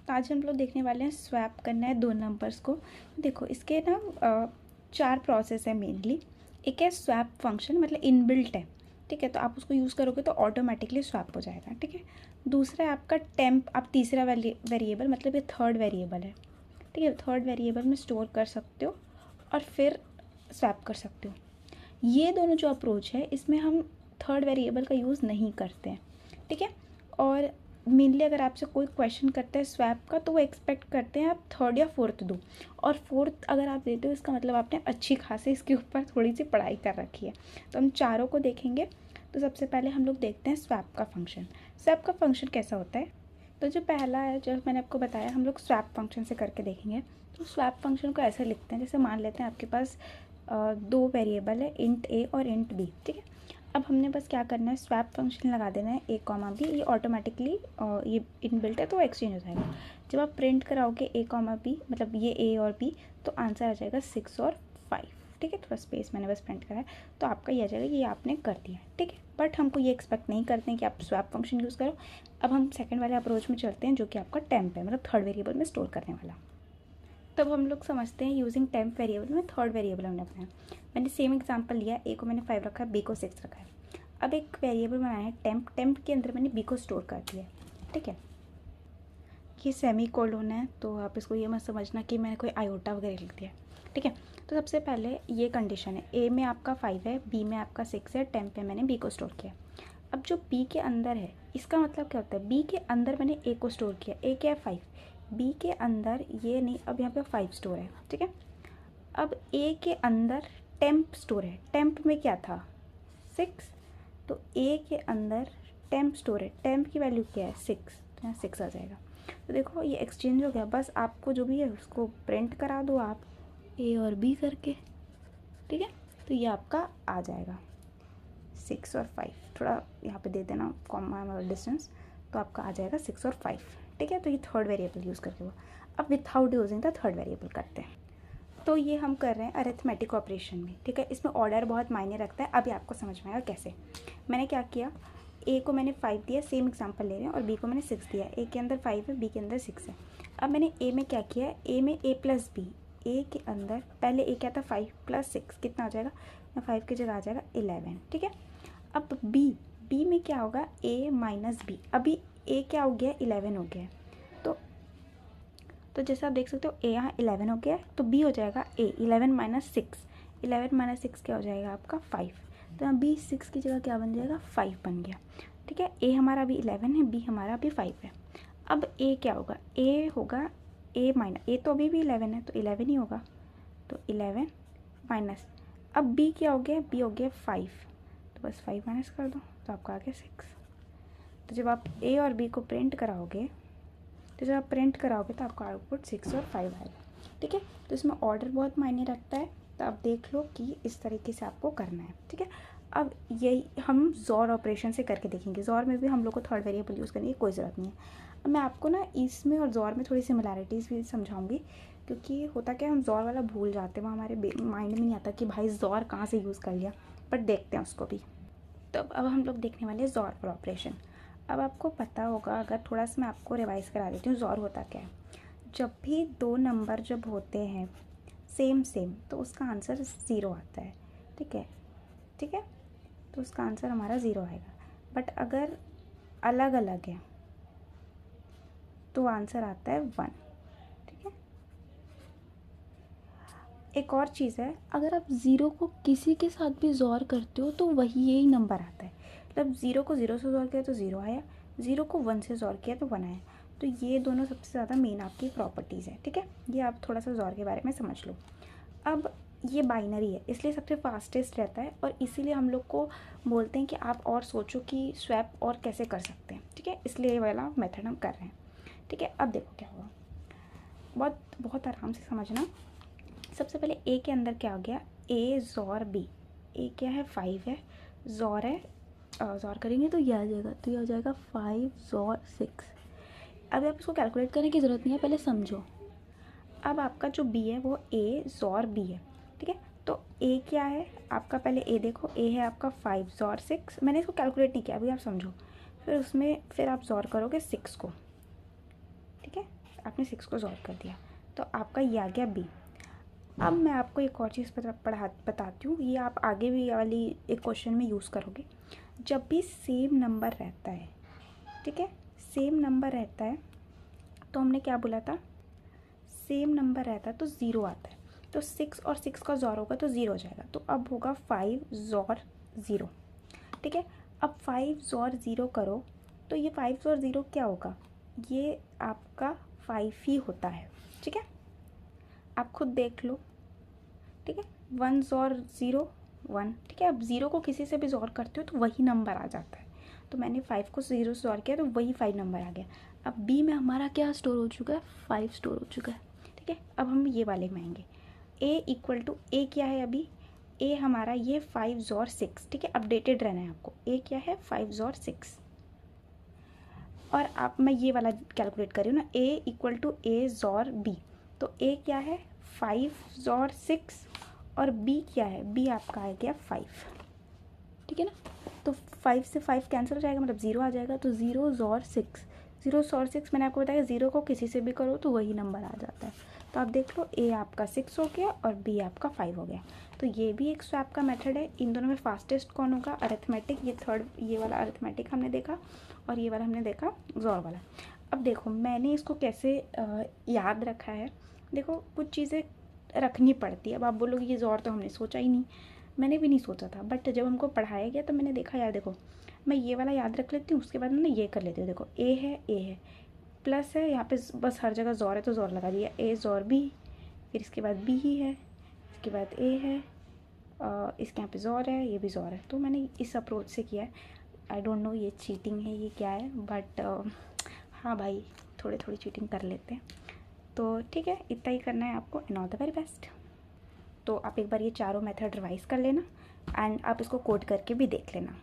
तो आज हम लोग देखने वाले हैं स्वैप करना है दो नंबर्स को। देखो इसके ना 4 प्रोसेस है मेनली। एक है स्वैप फंक्शन, मतलब इनबिल्ट है, ठीक है, तो आप उसको यूज़ करोगे तो ऑटोमेटिकली स्वैप हो जाएगा, ठीक है। दूसरा है आपका टेम्प, आप तीसरा वेरिएबल, मतलब ये थर्ड वेरिएबल है, ठीक है, थर्ड वेरिएबल में स्टोर कर सकते हो और फिर स्वैप कर सकते हो। ये दोनों जो अप्रोच है इसमें हम थर्ड वेरिएबल का यूज़ नहीं करते हैं, ठीक है। और मेनली अगर आपसे कोई क्वेश्चन करता है स्वैप का तो वो एक्सपेक्ट करते हैं आप थर्ड या फोर्थ दो, और फोर्थ अगर आप देते हो इसका मतलब आपने अच्छी खासी इसके ऊपर थोड़ी सी पढ़ाई कर रखी है। तो हम चारों को देखेंगे। तो सबसे पहले हम लोग देखते हैं स्वैप का फंक्शन। स्वैप का फंक्शन कैसा होता है, तो जो पहला है जो मैंने आपको बताया हम लोग स्वैप फंक्शन से करके देखेंगे। तो स्वैप फंक्शन को ऐसे लिखते हैं, जैसे मान लेते हैं आपके पास दो वेरिएबल है, इंट ए और इंट बी, ठीक है। अब हमने बस क्या करना है, स्वैप फंक्शन लगा देना है ए कॉमा बी, ये ऑटोमेटिकली ये इनबिल्ट है तो एक्सचेंज हो जाएगा। जब आप प्रिंट कराओगे ए कॉमा बी, मतलब ये ए और बी, तो आंसर आ जाएगा 6 और 5, ठीक है। थोड़ा स्पेस मैंने बस प्रिंट करा है, तो आपका ये आ जाएगा, ये आपने कर दिया, ठीक है। बट हमको ये एक्सपेक्ट नहीं करते हैं कि आप स्वैप फंक्शन यूज़ करो। अब हम सेकंड वाले अप्रोच में चलते हैं, जो कि आपका टेम्प है, मतलब थर्ड वेरिएबल में स्टोर करने वाला। तब हम लोग समझते हैं यूजिंग टेम्प वेरिएबल में थर्ड वेरिएबल हमने बनाया। मैंने सेम एग्जांपल लिया, ए को मैंने 5 रखा है, बी को 6 रखा है। अब एक वेरिएबल बनाया है टेम्प, टेम्प के अंदर मैंने बी को स्टोर कर दिया, ठीक है। ये सेमी कोलोन है, तो आप इसको ये मत समझना कि मैंने कोई आयोटा वगैरह लिख दिया, ठीक है। तो सबसे पहले ये कंडीशन है, ए में आपका 5 है, बी में आपका 6 है, टेम्प पे मैंने बी को स्टोर किया। अब जो बी के अंदर है इसका मतलब क्या होता है, बी के अंदर मैंने ए को स्टोर किया, ए क्या है 5, बी के अंदर ये नहीं, अब यहाँ पे 5 स्टोर है, ठीक है। अब ए के अंदर टेम्प स्टोर है, टेम्प में क्या था 6, तो ए के अंदर टेम्प स्टोर है, टेम्प की वैल्यू क्या है 6, तो यहाँ 6 आ जाएगा। तो देखो ये एक्सचेंज हो गया, बस आपको जो भी है उसको प्रिंट करा दो आप ए और बी करके, ठीक है। तो ये आपका आ जाएगा 6 और 5, थोड़ा यहाँ पे दे देना कॉमा डिस्टेंस, तो आपका आ जाएगा 6 और 5, ठीक है। तो ये थर्ड वेरिएबल यूज़ करके हुआ। अब without using the third variable करते हैं। तो ये हम कर रहे हैं अरिथमेटिक ऑपरेशन में, ठीक है। इसमें ऑर्डर बहुत मायने रखता है, अभी आपको समझ में आएगा कैसे। मैंने क्या किया, ए को मैंने 5 दिया, सेम एग्जांपल ले रहे हैं, और बी को मैंने 6 दिया। ए के अंदर 5 है, बी के अंदर 6 है। अब मैंने ए में क्या किया, ए में ए प्लस बी, ए के अंदर पहले ए क्या था 5 + 6 कितना आ जाएगा, 5 की जगह आ जाएगा 11, ठीक है। अब बी, बी में क्या होगा, ए माइनस बी, अभी ए क्या हो गया 11 हो गया है, तो जैसे आप देख सकते हो ए यहाँ 11 हो गया है, तो बी हो जाएगा ए 11 - 6, 11 - 6 क्या हो जाएगा आपका 5, तो यहाँ बी 6 की जगह क्या बन जाएगा 5 बन गया, ठीक है। ए हमारा अभी 11 है, बी हमारा अभी 5 है। अब ए क्या होगा, ए होगा ए माइनस, ए तो अभी भी 11 है तो 11 ही होगा, तो 11 माइनस, अब बी क्या हो गया, बी हो गया 5, तो बस 5 माइनस कर दो तो आपका आ गया 6। तो जब आप ए और बी को प्रिंट कराओगे, तो जब आप प्रिंट कराओगे तो आपका आउटपुट 6 और 5 आएगा, ठीक है। तो इसमें ऑर्डर बहुत मायने रखता है, तो आप देख लो कि इस तरीके से आपको करना है, ठीक है। अब यही हम जॉर ऑपरेशन से करके देखेंगे। जॉर में भी हम लोग को थर्ड वेरिएबल यूज़ करने की कोई ज़रूरत नहीं है। अब मैं आपको ना इसमें और जॉर में थोड़ी सिमिलैरिटीज़ भी समझाऊंगी, क्योंकि होता क्या हम जॉर वाला भूल जाते हैं, वो हमारे माइंड में नहीं आता कि भाई जॉर कहाँ से यूज़ कर लिया, बट देखते हैं उसको भी। तो अब हम लोग देखने वाले हैं जॉर पर ऑपरेशन। अब आपको पता होगा, अगर थोड़ा सा मैं आपको रिवाइज़ करा देती हूँ जॉर होता क्या है। जब भी दो नंबर जब होते हैं सेम सेम तो उसका आंसर 0 आता है, ठीक है, ठीक है। तो उसका आंसर हमारा 0 आएगा। बट अगर अलग अलग है तो आंसर आता है 1, ठीक है। एक और चीज़ है, अगर आप 0 को किसी के साथ भी जॉर करते हो तो वही यही नंबर आता है। मतलब 0 को 0 से जॉर किया तो 0 आया, 0 को 1 से जॉर किया तो 1 आया। तो ये दोनों सबसे ज़्यादा मेन आपकी प्रॉपर्टीज़ है, ठीक है। ये आप थोड़ा सा जॉर के बारे में समझ लो। अब ये बाइनरी है इसलिए सबसे फास्टेस्ट रहता है, और इसीलिए हम लोग को बोलते हैं कि आप और सोचो कि स्वैप और कैसे कर सकते हैं, ठीक है। इसलिए ये वाला मेथड हम कर रहे हैं, ठीक है। अब देखो क्या हुआ, बहुत बहुत आराम से समझना। सबसे पहले ए के अंदर क्या हो गया, ए जॉर बी, ए क्या है 5 है, जॉर है, जॉर करेंगे तो ये आ जाएगा, तो ये हो जाएगा 5 जॉर 6। अब आप इसको कैलकुलेट करने की ज़रूरत नहीं है, पहले समझो। अब आपका जो बी है वो ए जॉर बी है, ठीक है। तो ए क्या है आपका, पहले ए देखो, ए है आपका 5 जॉर 6, मैंने इसको कैलकुलेट नहीं किया, अभी आप समझो। फिर उसमें फिर आप जॉर करोगे 6 को, ठीक है। आपने 6 को सॉल्व कर दिया, तो आपका ये आ गया बी। अब मैं आपको एक और चीज़ बताती हूँ, ये आप आगे भी वाली एक क्वेश्चन में यूज़ करोगे। जब भी सेम नंबर रहता है, ठीक है, सेम नंबर रहता है, तो हमने क्या बोला था, सेम नंबर रहता है तो ज़ीरो आता है, तो 6 और 6 का ज़ोर होगा तो ज़ीरो हो जाएगा, तो अब होगा 5 ज़ोर ज़ीरो, ठीक है। अब 5 ज़ोर ज़ीरो करो तो ये 5 ज़ोर ज़ीरो क्या होगा, ये आपका 5 ही होता है, ठीक है, आप खुद देख लो, ठीक है। 1 ज़ोर ज़ीरो 1, ठीक है। अब ज़ीरो को किसी से भी ज़ोर करते हो तो वही नंबर आ जाता है, तो मैंने 5 को ज़ीरो से ज़ोर किया तो वही 5 नंबर आ गया। अब बी में हमारा क्या स्टोर हो चुका है, 5 स्टोर हो चुका है, ठीक है। अब हम ये वाले में आएंगे, ए इक्वल टू ए क्या है अभी, ए हमारा ये 5 ज़ोर 6, ठीक है, अपडेटेड रहना है आपको। ए क्या है 5 ज़ोर 6, और आप मैं ये वाला कैलकुलेट कर रही हूँ ना, ए इक्वल टू ए ज़ोर बी, तो ए क्या है 5 ज़ोर 6 और बी क्या है, बी आपका आ गया 5, ठीक है ना। तो 5 से 5 कैंसिल हो जाएगा, मतलब 0 आ जाएगा, तो 0 ज़ोर 6, 0 ज़ोर 6 मैंने आपको बताया 0 को किसी से भी करो तो वही नंबर आ जाता है। तो आप देख लो ए आपका 6 हो गया और बी आपका 5 हो गया। तो ये भी एक स्वैप का मेथड है। इन दोनों में फास्टेस्ट कौन होगा, अरिथमेटिक, ये थर्ड, ये वाला अरिथमेटिक हमने देखा और ये वाला हमने देखा ज़ोर वाला। अब देखो मैंने इसको कैसे याद रखा है, देखो कुछ चीज़ें रखनी पड़ती है। अब आप बोलोगे ये ज़ोर तो हमने सोचा ही नहीं, मैंने भी नहीं सोचा था, बट जब हमको पढ़ाया गया तो मैंने देखा यार देखो मैं ये वाला याद रख लेती हूँ, उसके बाद मैं ये कर लेती हूँ। देखो ए है प्लस है, यहाँ पे बस हर जगह ज़ोर है तो ज़ोर लगा दिया, ए ज़ोर बी, फिर इसके बाद बी ही है, इसके बाद ए है, इसके यहाँ पे ज़ोर है, ये भी ज़ोर है। तो मैंने इस अप्रोच से किया है। आई डोंट नो ये चीटिंग है ये क्या है, बट हाँ भाई थोड़ी चीटिंग कर लेते हैं। तो ठीक है, इतना ही करना है आपको, and all the very best. तो आप एक बार ये चारों मेथड रिवाइज़ कर लेना एंड आप इसको कोड करके भी देख लेना।